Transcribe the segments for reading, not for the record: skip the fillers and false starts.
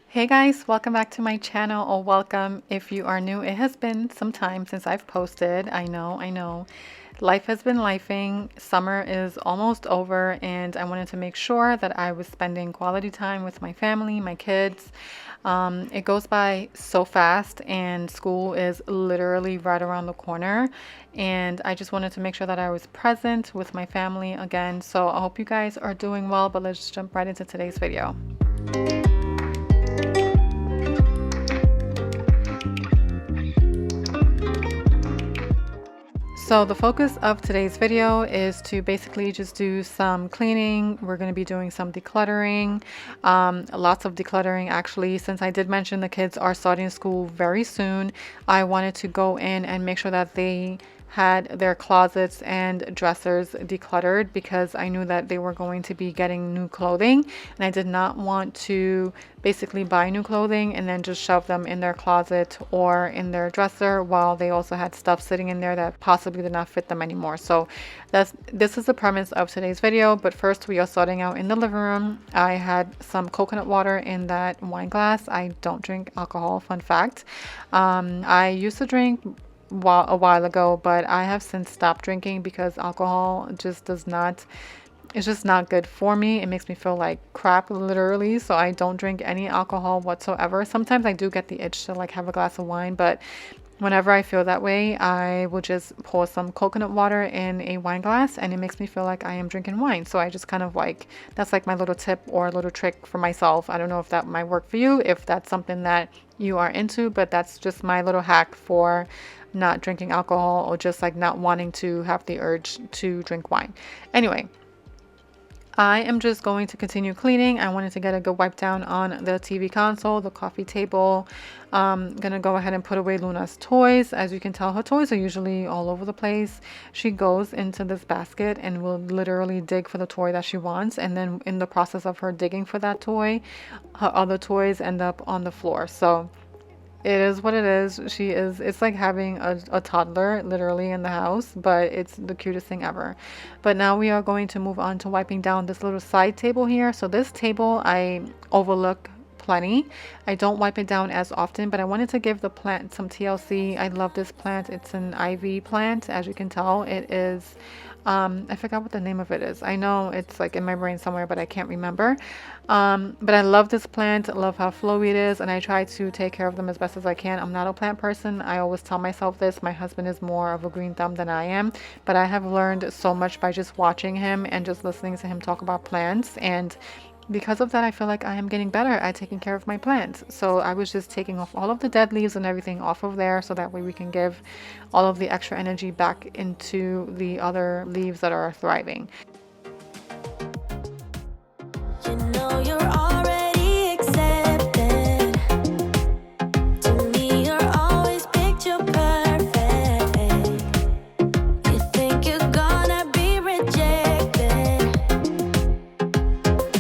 Hey guys, welcome back to my channel, or welcome if you are new. It has been some time since I've posted. I know. Life has been lifing. Summer is almost over, and I wanted to make sure that I was spending quality time with my family, my kids. It goes by so fast, and school is literally right around the corner. And I just wanted to make sure that I was present with my family again. So I hope you guys are doing well, but let's jump right into today's video. So the focus of today's video is to basically just do some cleaning. We're going to be doing some decluttering, lots of decluttering actually. Since I did mention the kids are starting school very soon, I wanted to go in and make sure that they had their closets and dressers decluttered, because I knew that they were going to be getting new clothing, and I did not want to basically buy new clothing and then just shove them in their closet or in their dresser while they also had stuff sitting in there that possibly did not fit them anymore. So this is the premise of today's video. But first, we are starting out in the living room. I had some coconut water in that wine glass. I don't drink alcohol, fun fact. I used to drink a while ago, but I have since stopped drinking because alcohol just it's just not good for me. It makes me feel like crap, literally. So I don't drink any alcohol whatsoever. Sometimes I do get the itch to like have a glass of wine, but whenever I feel that way, I will just pour some coconut water in a wine glass, and it makes me feel like I am drinking wine. So I just kind of like, that's like my little tip or a little trick for myself. I don't know if that might work for you, if that's something that you are into, but that's just my little hack for not drinking alcohol, or just like not wanting to have the urge to drink wine. Anyway, I am just going to continue cleaning. I wanted to get a good wipe down on the TV console, the coffee table. I'm gonna go ahead and put away Luna's toys. As you can tell, her toys are usually all over the place. She goes into this basket and will literally dig for the toy that she wants, and then in the process of her digging for that toy, her other toys end up on the floor. So it is what it is. It's like having a toddler literally in the house, but it's the cutest thing ever. But now we are going to move on to wiping down this little side table here. So this table I overlook plenty. I don't wipe it down as often, but I wanted to give the plant some TLC. I love this plant. It's an ivy plant. As you can tell, it is I forgot what the name of it is. I know it's like in my brain somewhere, but I can't remember. But I love this plant. I love how flowy it is, and I try to take care of them as best as I can. I'm not a plant person. I always tell myself this. My husband is more of a green thumb than I am, but I have learned so much by just watching him and just listening to him talk about plants. And because of that, I feel like I am getting better at taking care of my plants. So I was just taking off all of the dead leaves and everything off of there, so that way we can give all of the extra energy back into the other leaves that are thriving. You know you're already accepted. To me, you're always picture perfect. You think you're gonna be rejected.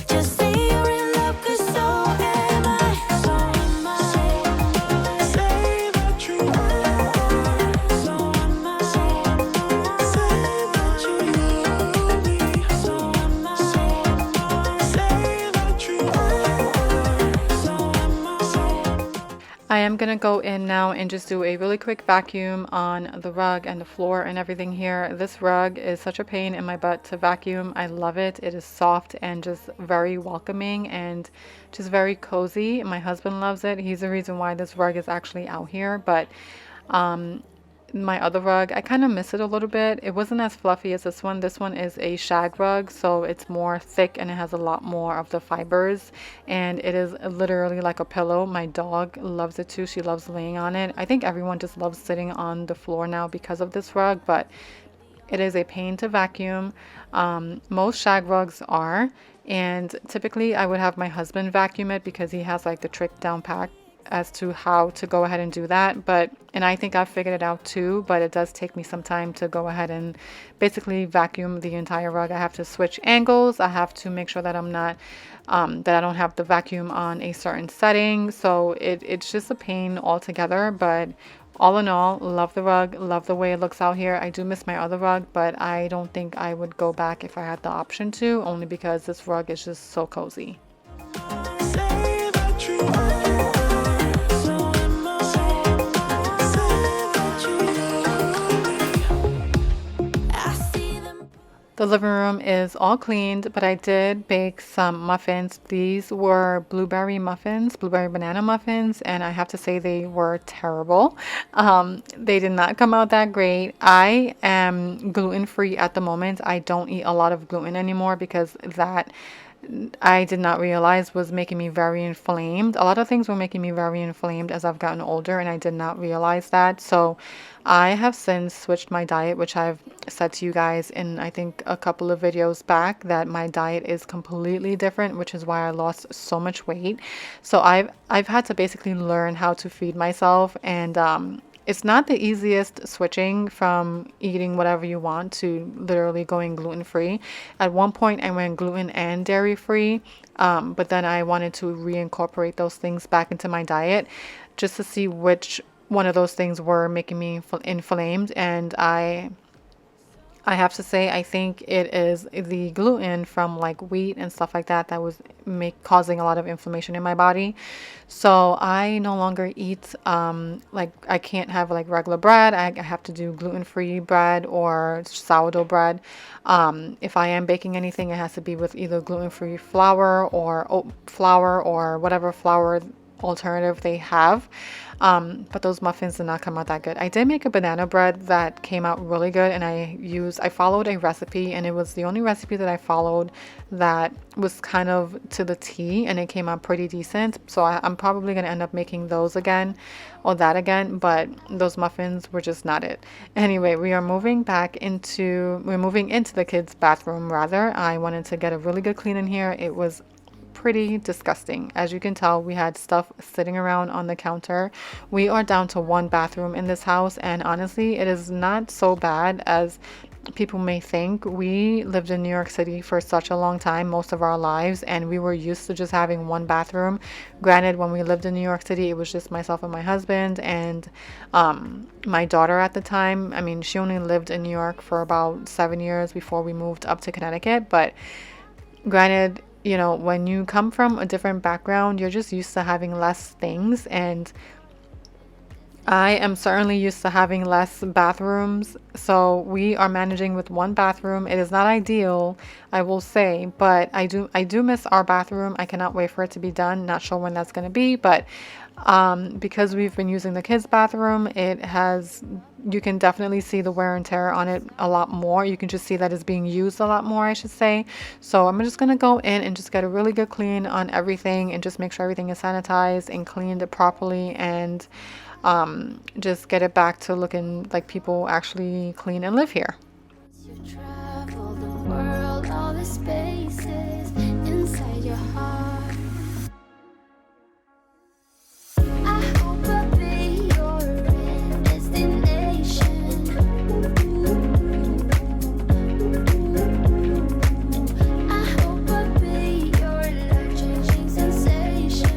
Just say you're in love, 'cause so am I. So am I. Say that you are. So am I. Say that you love me. So am I. I am gonna go in now and just do a really quick vacuum on the rug and the floor and everything here. This rug is such a pain in my butt to vacuum. I love it. It is soft and just very welcoming and just very cozy. My husband loves it. He's the reason why this rug is actually out here. But my other rug, I kind of miss it a little bit. It wasn't as fluffy as this one. This one is a shag rug, so it's more thick and it has a lot more of the fibers, and it is literally like a pillow. My dog loves it too. She loves laying on it. I think everyone just loves sitting on the floor now because of this rug, but it is a pain to vacuum. Most shag rugs are, and typically I would have my husband vacuum it because he has like the trick down pat as to how to go ahead and do that. And I think I've figured it out too, but it does take me some time to go ahead and basically vacuum the entire rug. I have to switch angles. I have to make sure that I'm not that I don't have the vacuum on a certain setting. So it's just a pain altogether. But all in all, love the rug, love the way it looks out here. I do miss my other rug, but I don't think I would go back if I had the option to, only because this rug is just so cozy. Say that you are. The living room is all cleaned, but I did bake some muffins. These were blueberry muffins, blueberry banana muffins, and I have to say they were terrible. They did not come out that great. I am gluten-free at the moment. I don't eat a lot of gluten anymore because that I did not realize was making me very inflamed. A lot of things were making me very inflamed as I've gotten older, and I did not realize that. So I have since switched my diet, which I've said to you guys in I think a couple of videos back that my diet is completely different, which is why I lost so much weight. So I've had to basically learn how to feed myself, and it's not the easiest switching from eating whatever you want to literally going gluten free. At one point, I went gluten and dairy free, but then I wanted to reincorporate those things back into my diet just to see which one of those things were making me inflamed. And I have to say, I think it is the gluten from like wheat and stuff like that that was causing a lot of inflammation in my body. So I no longer eat like I can't have like regular bread. I have to do gluten-free bread or sourdough bread. If I am baking anything, it has to be with either gluten-free flour or oat flour or whatever flour alternative they have. But those muffins did not come out that good. I did make a banana bread that came out really good, and I followed a recipe, and it was the only recipe that I followed that was kind of to the T, and it came out pretty decent. So I'm probably going to end up making those again or that again, but those muffins were just not it. Anyway, we're moving into the kids' bathroom rather. I wanted to get a really good clean in here. It was pretty disgusting. As you can tell, we had stuff sitting around on the counter. We are down to one bathroom in this house, and honestly, it is not so bad as people may think. We lived in New York City for such a long time, most of our lives, and we were used to just having one bathroom. Granted, when we lived in New York City, it was just myself and my husband and my daughter at the time. I mean, she only lived in New York for about 7 years before we moved up to Connecticut, but granted, you know, when you come from a different background, you're just used to having less things, and I am certainly used to having less bathrooms. So we are managing with one bathroom. It is not ideal, I will say, but I do miss our bathroom. I cannot wait for it to be done. Not sure when that's going to be, but because we've been using the kids' bathroom, you can definitely see the wear and tear on it a lot more. You can just see that it's being used a lot more, I should say. So I'm just going to go in and just get a really good clean on everything and just make sure everything is sanitized and cleaned properly, and just get it back to looking like people actually clean and live here. You travel the world, all the spaces inside your heart. I hope I'll be your destination. I hope I'll be your life-changing sensation.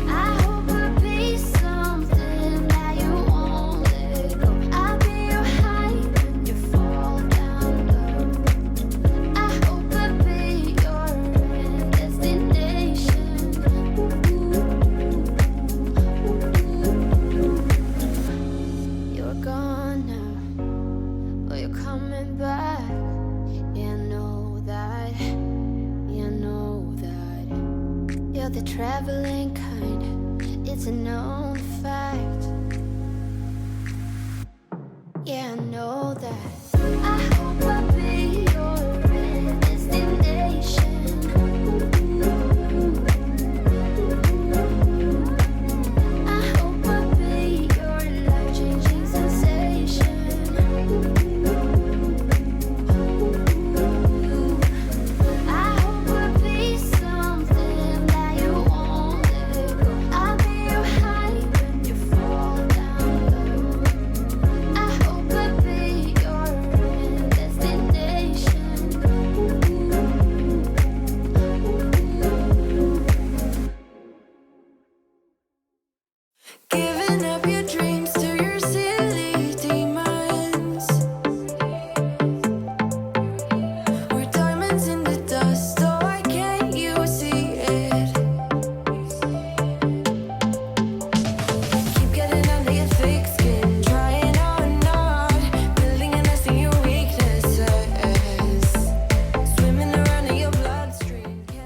I hope I'll be something that you won't let go. I'll be your high when you fall down low. I hope I'll be your destination. You're gone now, but you're coming back. Yeah, I know that. Yeah, I know that. You're the traveling kind. It's a known fact. Yeah, I know that. I hope I'll be your destination. I hope I'll be your life-changing sensation. I hope I'll be something that you won't let go. I'll be your high when you fall down low. I hope I'll be your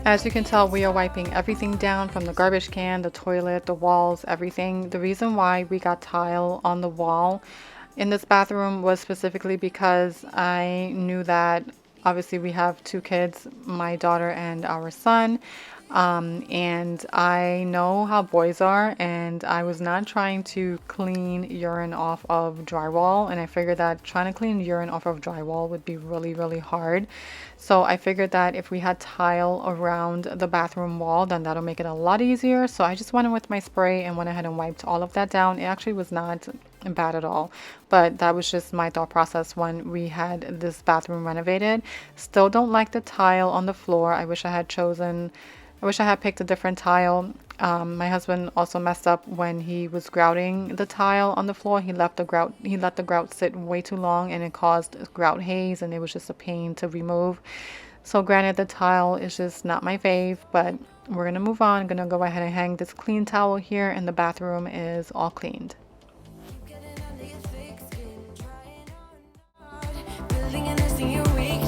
As you can tell, we are wiping everything down from the garbage can, the toilet, the walls, everything. The reason why we got tile on the wall in this bathroom was specifically because I knew that obviously we have two kids, my daughter and our son. And I know how boys are, and I was not trying to clean urine off of drywall, and I figured that trying to clean urine off of drywall would be really, really hard. So I figured that if we had tile around the bathroom wall, then that'll make it a lot easier. So I just went in with my spray and went ahead and wiped all of that down. It actually was not bad at all, but that was just my thought process when we had this bathroom renovated. Still don't like the tile on the floor. I wish I had picked a different tile. My husband also messed up when he was grouting the tile on the floor. He let the grout sit way too long, and it caused grout haze, and it was just a pain to remove. So granted, the tile is just not my fave, but we're gonna move on. I'm gonna go ahead and hang this clean towel here, and the bathroom is all cleaned. Getting under your thick skin, trying on hard, building and listing your weaknesses.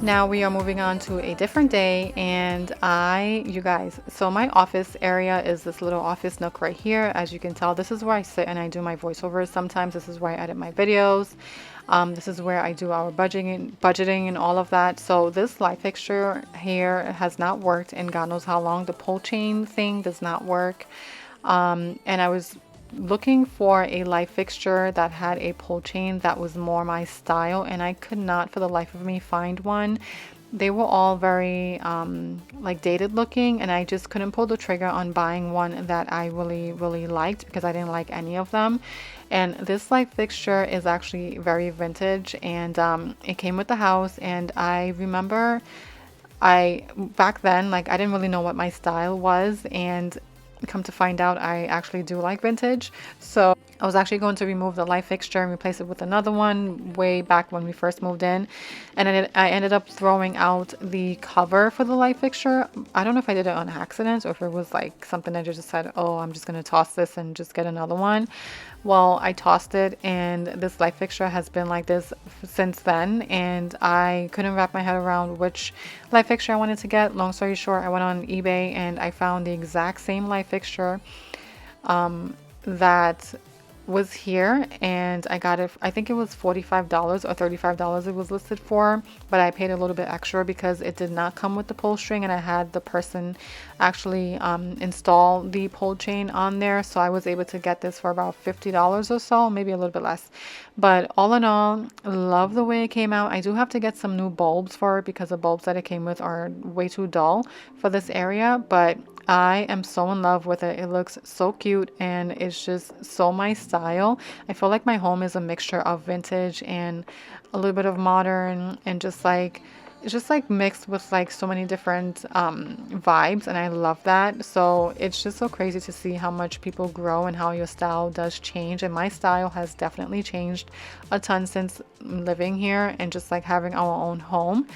Now we are moving on to a different day, and you guys, so my office area is this little office nook right here. As you can tell, this is where I sit and I do my voiceovers. Sometimes this is where I edit my videos. This is where I do our budgeting and all of that. So this light fixture here has not worked in God knows how long. The pull chain thing does not work. And I was looking for a light fixture that had a pull chain that was more my style, and I could not for the life of me find one. They were all very like dated looking, and I just couldn't pull the trigger on buying one that I really liked because I didn't like any of them. And this light fixture is actually very vintage, and it came with the house. And I remember back then, like, I didn't really know what my style was, and come to find out I actually do like vintage. So I was actually going to remove the light fixture and replace it with another one way back when we first moved in, and I ended up throwing out the cover for the light fixture. I don't know if I did it on accident or if it was like something I just said, oh, I'm just gonna toss this and just get another one. Well, I tossed it, and this light fixture has been like this since then, and I couldn't wrap my head around which light fixture I wanted to get. Long story short, I went on eBay and I found the exact same light fixture that was here, and I got it, I think it was $45 or $35 it was listed for, but I paid a little bit extra because it did not come with the pull string, and I had the person actually install the pull chain on there, so I was able to get this for about $50 or so, maybe a little bit less. But all in all, love the way it came out. I do have to get some new bulbs for it because the bulbs that it came with are way too dull for this area, but I am so in love with it. It looks so cute, and it's just so my style. I feel like my home is a mixture of vintage and a little bit of modern, and just like it's just like mixed with like so many different vibes, and I love that. So it's just so crazy to see how much people grow and how your style does change, and my style has definitely changed a ton since living here and just like having our own home.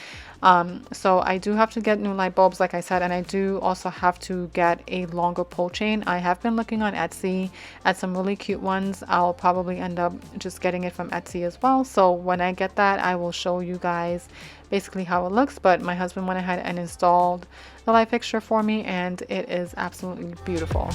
So I do have to get new light bulbs, like I said, and I do also have to get a longer pull chain. I have been looking on Etsy at some really cute ones. I'll probably end up just getting it from Etsy as well. So when I get that, I will show you guys basically how it looks. But my husband went ahead and installed the light fixture for me, and it is absolutely beautiful.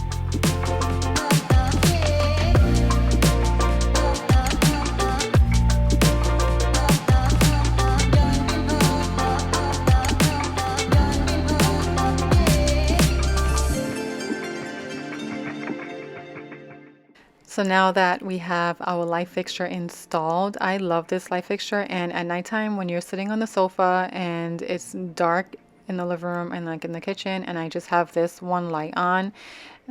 So now that we have our light fixture installed, I love this light fixture. And at nighttime, when you're sitting on the sofa and it's dark in the living room and like in the kitchen, and I just have this one light on,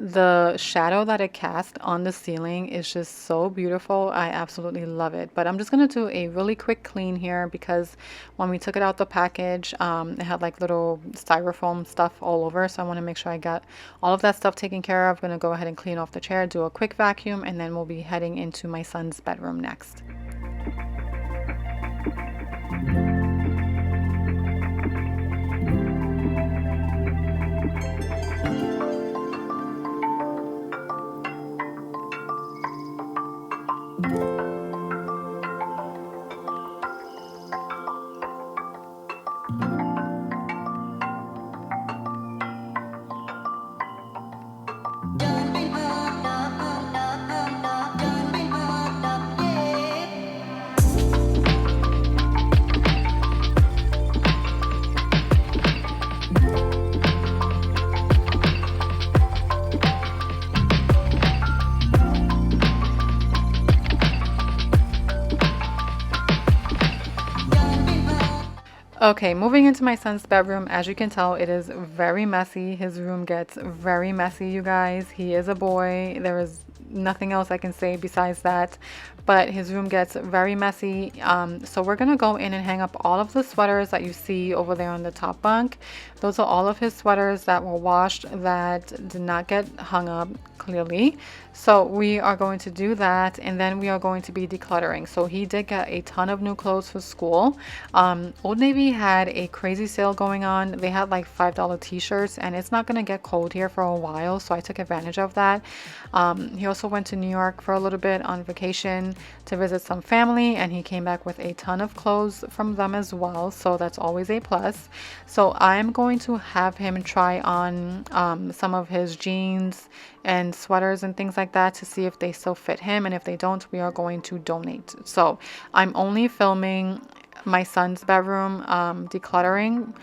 the shadow that it casts on the ceiling is just so beautiful. I absolutely love it. But I'm just going to do a really quick clean here because when we took it out the package, it had like little styrofoam stuff all over. So I want to make sure I got all of that stuff taken care of. I'm going to go ahead and clean off the chair, do a quick vacuum, and then we'll be heading into my son's bedroom next. Okay, moving into my son's bedroom, as you can tell, it is very messy. His room gets very messy, you guys. He is a boy. There is nothing else I can say besides that. But his room gets very messy. So we're gonna go in and hang up all of the sweaters that you see over there on the top bunk. Those are all of his sweaters that were washed that did not get hung up clearly. So we are going to do that, and then we are going to be decluttering. So he did get a ton of new clothes for school. Old Navy had a crazy sale going on. They had like $5 t-shirts, and it's not going to get cold here for a while, so I took advantage of that. He also went to New York for a little bit on vacation to visit some family, and he came back with a ton of clothes from them as well, so that's always a plus. So I'm going to have him try on some of his jeans and sweaters and things like that to see if they still fit him, and if they don't, we are going to donate. So I'm only filming my son's bedroom decluttering,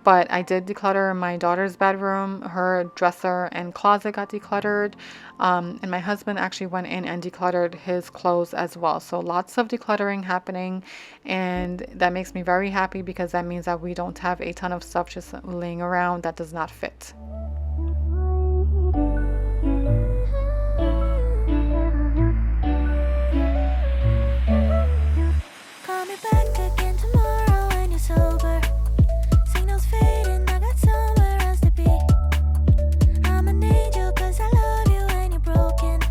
but I did declutter my daughter's bedroom. Her dresser and closet got decluttered, and my husband actually went in and decluttered his clothes as well. So lots of decluttering happening, and that makes me very happy because that means that we don't have a ton of stuff just laying around that does not fit. Call me back again tomorrow when you're sober. Signals fading, I got somewhere else to be. I'ma need you 'cause I love you and you're broken.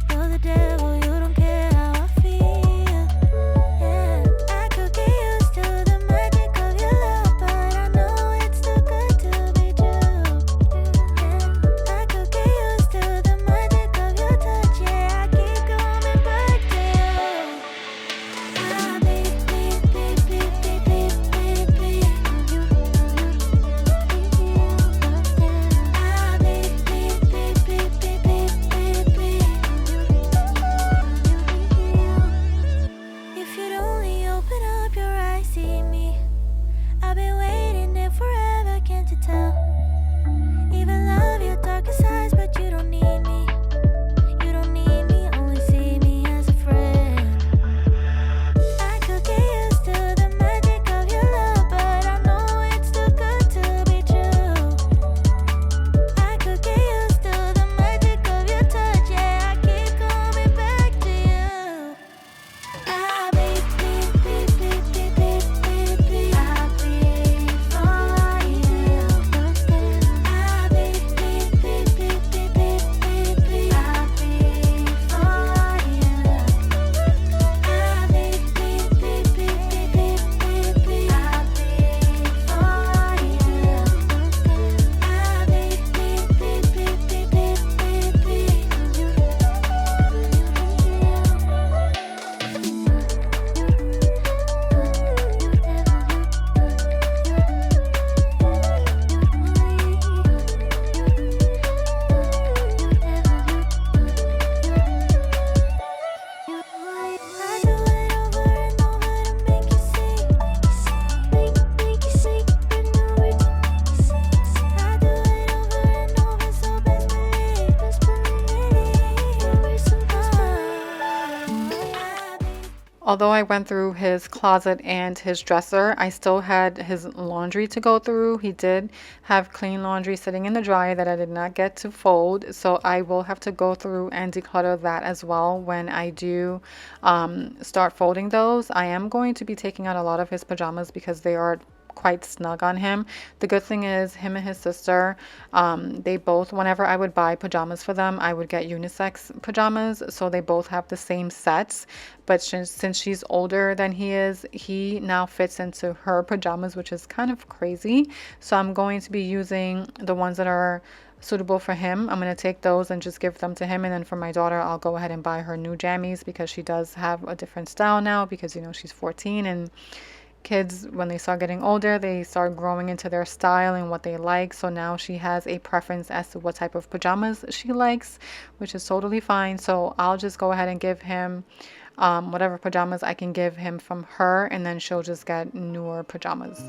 You're the devil, you don't care how I feel. Yeah, I could get used to the magic of your love, but I know it's too good to be true. Yeah, I could get used to the magic of your touch. Yeah, I keep coming back to you. Ah, beep, beep, beep, beep, beep, beep, beep, beep. Ah, beep, beep, beep, beep, beep, beep, beep, beep. If you'd only open up your eyes, see me. I've been waiting there forever, can't you tell? Even love your darkest sides, but you don't need me. You don't need me, only see me as a friend. I could get used to the magic of your love, but I know it's too good to be true. I could get used to the magic of your touch. Yeah, I keep coming back to you. I beep, beep, beep, beep, beep, beep, beep, beep. I beep for you. I beep, beep, beep, beep, beep, beep, beep, beep. I beep for you. I beep, beep, beep, beep, beep, beep, beep, beep. I beep for you. I beep, beep, beep, beep, beep, I do it over and over to make you see, make you see, and over. I do it over and over, so best believe, Although I went through his closet and his dresser, I still had his laundry to go through. He did have clean laundry sitting in the dryer that I did not get to fold, so I will have to go through and declutter that as well when I do start folding those. I am going to be taking out a lot of his pajamas because they are quite snug on him. The good thing is him and his sister, they both, whenever I would buy pajamas for them, I would get unisex pajamas, so they both have the same sets. But since she's older than he is, he now fits into her pajamas, which is kind of crazy. So I'm going to be using the ones that are suitable for him. I'm going to take those and just give them to him, and then for my daughter, I'll go ahead and buy her new jammies because she does have a different style now because, you know, she's 14, and kids, when they start getting older, they start growing into their style and what they like. So now she has a preference as to what type of pajamas she likes, which is totally fine. So I'll just go ahead and give him whatever pajamas I can give him from her, and then she'll just get newer pajamas.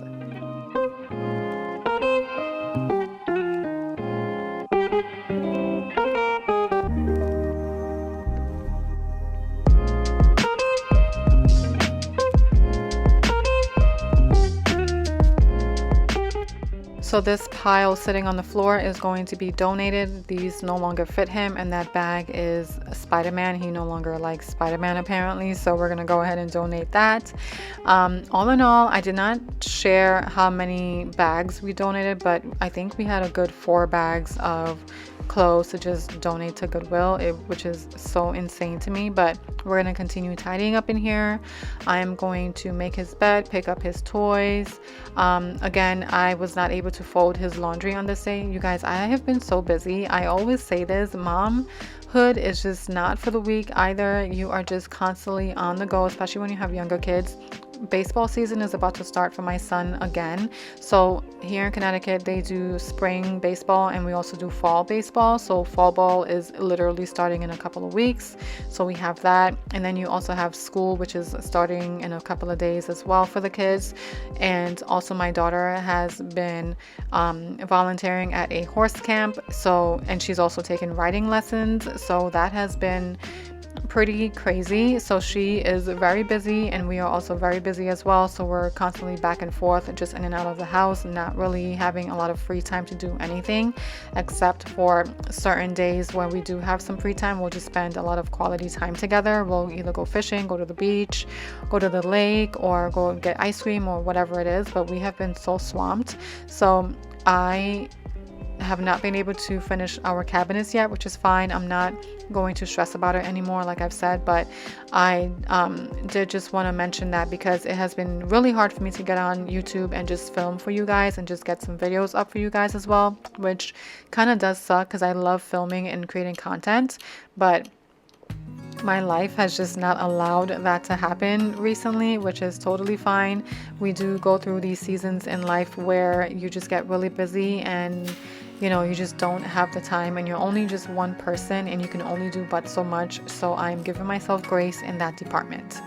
So this pile sitting on the floor is going to be donated. These no longer fit him, and that bag is Spider-Man. He no longer likes Spider-Man apparently, so we're gonna go ahead and donate that. All in all, I did not share how many bags we donated, but I think we had a good 4 bags of clothes to just donate to Goodwill, which is so insane to me. But we're going to continue tidying up in here. I am going to make his bed, pick up his toys. Again, I was not able to fold his laundry on this day. You guys, I have been so busy. I always say this, momhood is just not for the weak either. You are just constantly on the go, especially when you have younger kids. Baseball season is about to start for my son again. So here in Connecticut, they do spring baseball and we also do fall baseball. So fall ball is literally starting in a couple of weeks. So we have that. And then you also have school, which is starting in a couple of days as well for the kids. And also my daughter has been volunteering at a horse camp. And she's also taken riding lessons. So that has been pretty crazy. So she is very busy and we are also very busy as well. So we're constantly back and forth, just in and out of the house, not really having a lot of free time to do anything, except for certain days when we do have some free time. We'll just spend a lot of quality time together. We'll either go fishing, go to the beach, go to the lake, or go get ice cream or whatever it is. But we have been so swamped. So I have not been able to finish our cabinets yet, which is fine. I'm not going to stress about it anymore, like I've said, but I did just want to mention that because it has been really hard for me to get on YouTube and just film for you guys and just get some videos up for you guys as well, which kind of does suck because I love filming and creating content, but my life has just not allowed that to happen recently, which is totally fine. We do go through these seasons in life where you just get really busy and you just don't have the time and you're only just one person and you can only do but so much. So I'm giving myself grace in that department.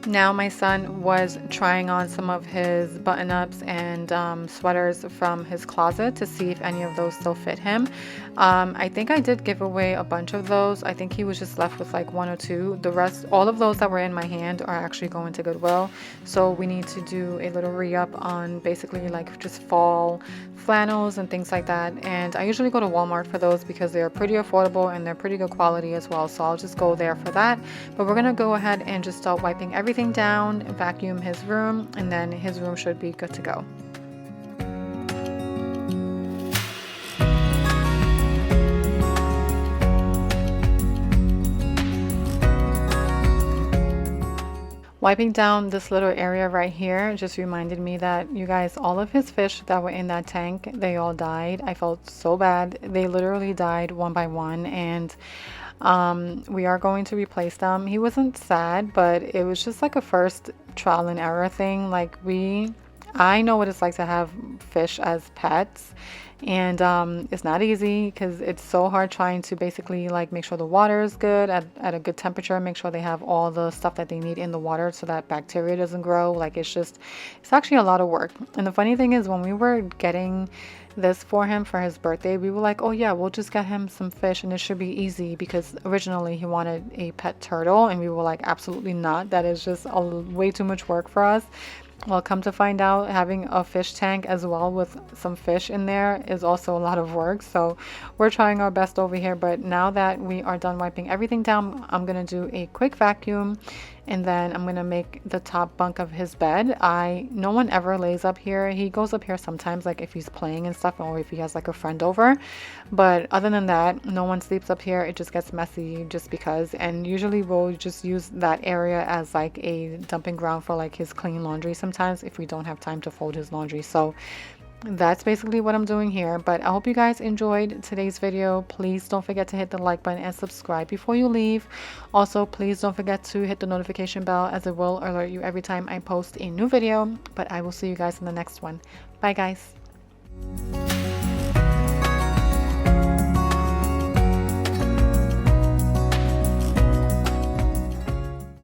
Now my son was trying on some of his button-ups and sweaters from his closet to see if any of those still fit him. I think I did give away a bunch of those. I think he was just left with like 1 or 2. The rest, all of those that were in my hand are actually going to Goodwill. So we need to do a little re-up on basically like just fall flannels and things like that. And I usually go to Walmart for those because they're pretty affordable and they're pretty good quality as well. So I'll just go there for that. But we're gonna go ahead and just start wiping everything down, vacuum his room, and then his room should be good to go. Wiping down this little area right here just reminded me that, you guys, all of his fish that were in that tank, they all died. I felt so bad. They literally died one by one, and we are going to replace them. He wasn't sad, but it was just like a first trial and error thing. Like I know what it's like to have fish as pets, and it's not easy because it's so hard trying to basically like make sure the water is good at a good temperature, make sure they have all the stuff that they need in the water so that bacteria doesn't grow. Like it's actually a lot of work. And the funny thing is, when we were getting this for him for his birthday, we were like, oh yeah, we'll just get him some fish and it should be easy, because originally he wanted a pet turtle and we were like, absolutely not, that is just way too much work for us. Well, come to find out, having a fish tank as well with some fish in there is also a lot of work. So we're trying our best over here. But now that we are done wiping everything down, I'm going to do a quick vacuum, and then I'm going to make the top bunk of his bed. No one ever lays up here. He goes up here sometimes, like if he's playing and stuff, or if he has like a friend over. But other than that, no one sleeps up here. It just gets messy just because. And usually we'll just use that area as like a dumping ground for like his clean laundry sometimes if we don't have time to fold his laundry. So that's basically what I'm doing here. But I hope you guys enjoyed today's video. Please don't forget to hit the like button and subscribe before you leave. Also, please don't forget to hit the notification bell, as it will alert you every time I post a new video. But I will see you guys in the next one. Bye guys.